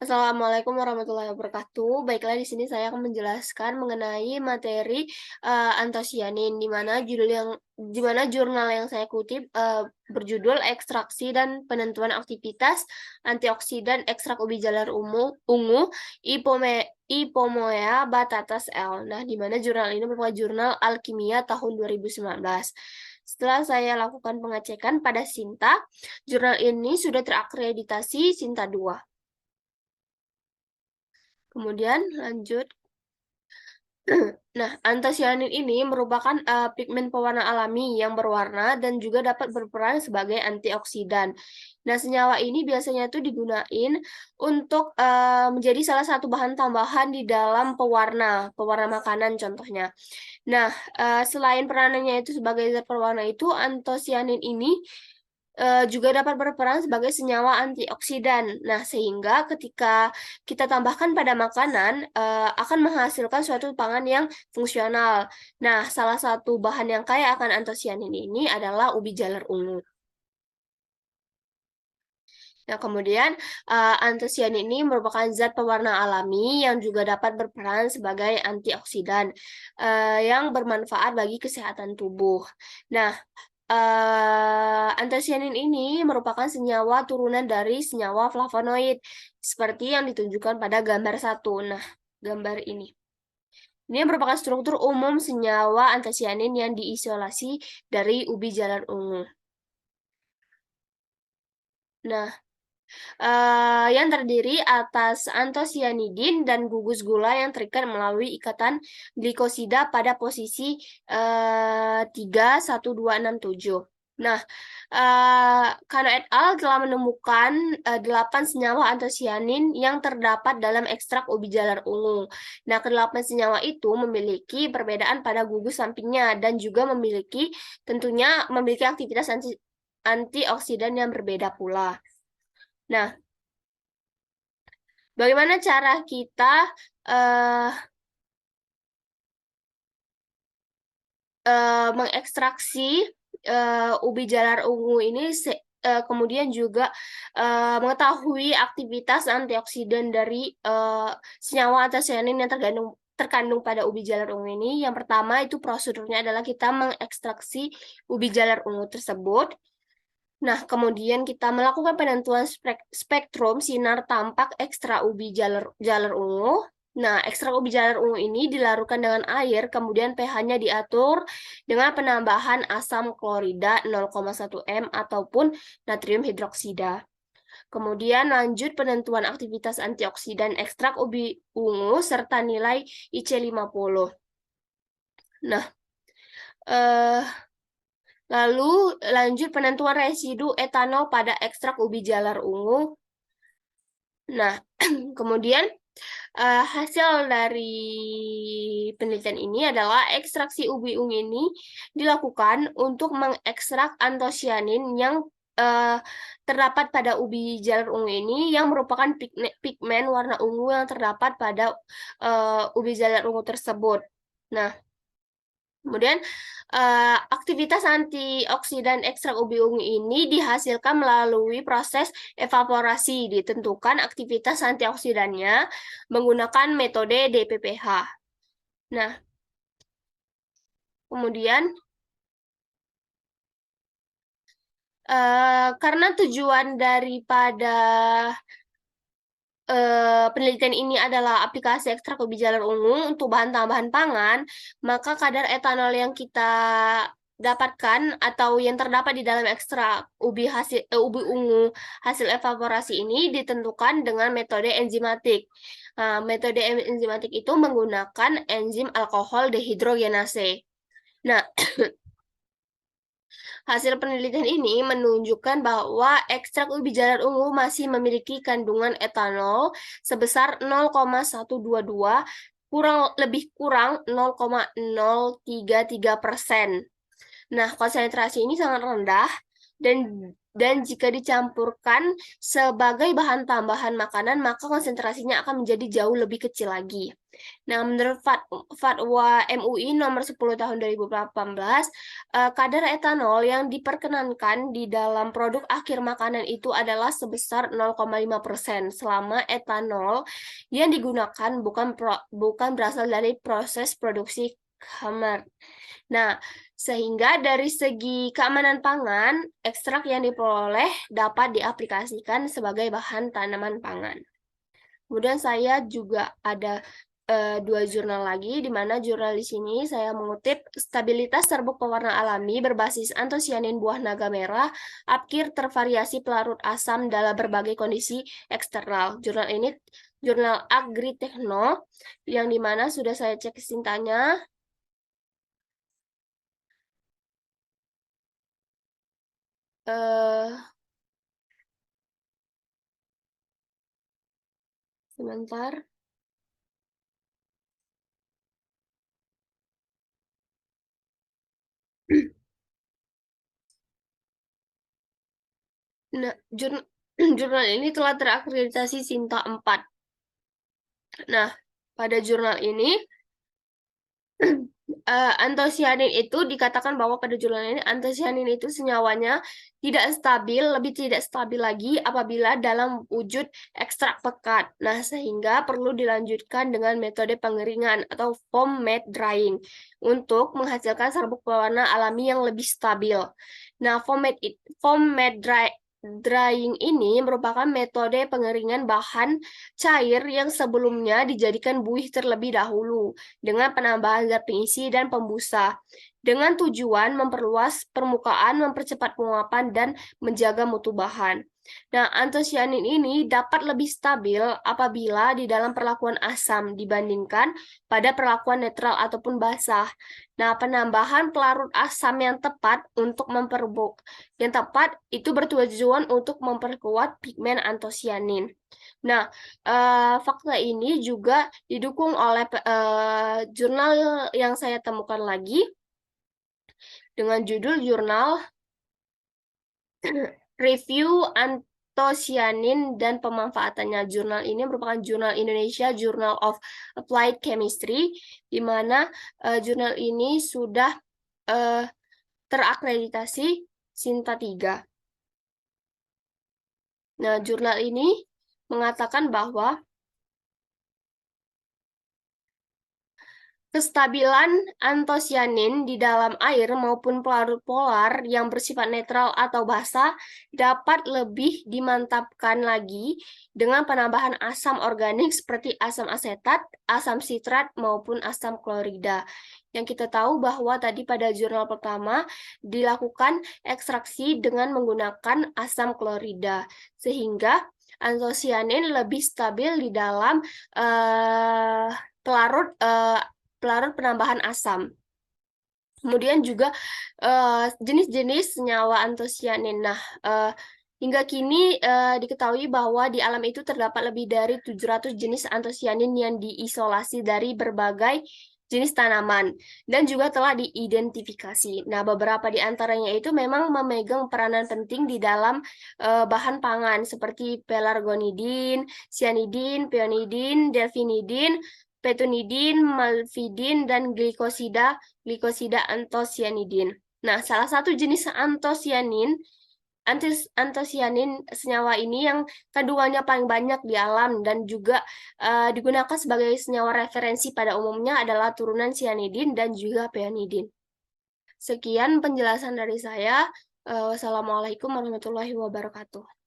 Assalamualaikum warahmatullahi wabarakatuh. Baiklah, di sini saya akan menjelaskan mengenai materi antosianin, di mana jurnal yang saya kutip berjudul Ekstraksi dan Penentuan Aktivitas Antioksidan Ekstrak Ubi Jalar Ungu Ipomoea batatas L. Nah, di mana jurnal ini merupakan jurnal alkimia tahun 2019. Setelah saya lakukan pengecekan pada Sinta, jurnal ini sudah terakreditasi Sinta 2. Kemudian lanjut. Nah, antosianin ini merupakan pigmen pewarna alami yang berwarna dan juga dapat berperan sebagai antioksidan. Nah, senyawa ini biasanya tuh digunain untuk menjadi salah satu bahan tambahan di dalam pewarna makanan contohnya. Nah, selain peranannya itu sebagai zat pewarna itu, antosianin ini juga dapat berperan sebagai senyawa antioksidan. Nah, sehingga ketika kita tambahkan pada makanan, akan menghasilkan suatu pangan yang fungsional. Nah, salah satu bahan yang kaya akan antosianin ini adalah ubi jalar ungu. Nah, kemudian antosianin ini merupakan zat pewarna alami yang juga dapat berperan sebagai antioksidan yang bermanfaat bagi kesehatan tubuh. Nah, antosianin ini merupakan senyawa turunan dari senyawa flavonoid, seperti yang ditunjukkan pada gambar 1. Nah, gambar ini. Ini merupakan struktur umum senyawa antosianin yang diisolasi dari ubi jalar ungu. Nah, yang terdiri atas antosianidin dan gugus gula yang terikat melalui ikatan glikosida pada posisi 3,1,2,6,7. Nah, Kano et al. Telah menemukan 8 senyawa antosianin yang terdapat dalam ekstrak ubi jalar ungu. Nah, ke-8 senyawa itu memiliki perbedaan pada gugus sampingnya dan juga tentunya memiliki aktivitas antioksidan yang berbeda pula. Nah, bagaimana cara kita mengekstraksi ubi jalar ungu ini, kemudian juga mengetahui aktivitas antioksidan dari senyawa antosianin yang terkandung pada ubi jalar ungu ini. Yang pertama itu prosedurnya adalah kita mengekstraksi ubi jalar ungu tersebut. Nah, kemudian kita melakukan penentuan spektrum sinar tampak ekstra ubi jalar ungu. Nah, ekstrak ubi jalar ungu ini dilarutkan dengan air, kemudian pH-nya diatur dengan penambahan asam klorida 0,1 m ataupun natrium hidroksida. Kemudian lanjut penentuan aktivitas antioksidan ekstrak ubi ungu serta nilai IC50. Nah, lalu lanjut penentuan residu etanol pada ekstrak ubi jalar ungu. Nah, kemudian hasil dari penelitian ini adalah ekstraksi ubi ungu ini dilakukan untuk mengekstrak antosianin yang terdapat pada ubi jalar ungu ini yang merupakan pigmen warna ungu yang terdapat pada ubi jalar ungu tersebut. Nah, kemudian aktivitas antioksidan ekstrak ubi ungu ini dihasilkan melalui proses evaporasi. Ditentukan aktivitas antioksidannya menggunakan metode DPPH. Nah, kemudian karena tujuan daripada penelitian ini adalah aplikasi ekstrak ubi jalar ungu untuk bahan tambahan pangan, maka kadar etanol yang kita dapatkan atau yang terdapat di dalam ekstrak ubi ungu hasil evaporasi ini ditentukan dengan metode enzimatik. Metode enzimatik itu menggunakan enzim alkohol dehidrogenase. Nah, hasil penelitian ini menunjukkan bahwa ekstrak ubi jalar ungu masih memiliki kandungan etanol sebesar 0,122 lebih kurang 0,033%. Nah, konsentrasi ini sangat rendah dan Dan jika dicampurkan sebagai bahan tambahan makanan, maka konsentrasinya akan menjadi jauh lebih kecil lagi. Nah, menurut Fatwa MUI nomor 10 tahun 2018, kadar etanol yang diperkenankan di dalam produk akhir makanan itu adalah sebesar 0,5% selama etanol yang digunakan bukan berasal dari proses produksi kamar. Nah, sehingga dari segi keamanan pangan, ekstrak yang diperoleh dapat diaplikasikan sebagai bahan tanaman pangan. Kemudian saya juga ada dua jurnal lagi, di mana jurnal di sini saya mengutip stabilitas serbuk pewarna alami berbasis antosianin buah naga merah, apkir tervariasi pelarut asam dalam berbagai kondisi eksternal. Jurnal ini jurnal Agritechno, yang dimana sudah saya cek sintanya. Sebentar. Nah, jurnal ini telah terakreditasi Sinta 4. Nah, pada jurnal ini antosianin itu dikatakan bahwa pada jurnal ini antosianin itu senyawanya lebih tidak stabil lagi apabila dalam wujud ekstrak pekat. Nah, sehingga perlu dilanjutkan dengan metode pengeringan atau foam matte drying untuk menghasilkan serbuk pewarna alami yang lebih stabil. Nah, foam matte drying ini merupakan metode pengeringan bahan cair yang sebelumnya dijadikan buih terlebih dahulu dengan penambahan zat pengisi dan pembusa dengan tujuan memperluas permukaan, mempercepat penguapan, dan menjaga mutu bahan. Nah, antosianin ini dapat lebih stabil apabila di dalam perlakuan asam dibandingkan pada perlakuan netral ataupun basah. Nah, penambahan pelarut asam yang tepat itu bertujuan untuk memperkuat pigmen antosianin. Nah, fakta ini juga didukung oleh jurnal yang saya temukan lagi dengan judul jurnal Review Antosianin dan Pemanfaatannya. Jurnal ini merupakan jurnal Indonesia Journal of Applied Chemistry, di mana jurnal ini sudah terakreditasi Sinta 3. Nah, jurnal ini mengatakan bahwa kestabilan antosianin di dalam air maupun pelarut polar yang bersifat netral atau basa dapat lebih dimantapkan lagi dengan penambahan asam organik seperti asam asetat, asam sitrat, maupun asam klorida. Yang kita tahu bahwa tadi pada jurnal pertama dilakukan ekstraksi dengan menggunakan asam klorida, sehingga antosianin lebih stabil di dalam pelarut penambahan asam. Kemudian juga jenis-jenis senyawa antosianin. Nah, hingga kini diketahui bahwa di alam itu terdapat lebih dari 700 jenis antosianin yang diisolasi dari berbagai jenis tanaman dan juga telah diidentifikasi. Nah, beberapa di antaranya itu memang memegang peranan penting di dalam bahan pangan seperti pelargonidin, cyanidin, peonidin, delfinidin, petunidin, malvidin, dan glikosida antosianidin. Nah, salah satu jenis antosianin senyawa ini yang kandungannya paling banyak di alam dan juga digunakan sebagai senyawa referensi pada umumnya adalah turunan cyanidin dan juga peonidin. Sekian penjelasan dari saya. Wassalamualaikum warahmatullahi wabarakatuh.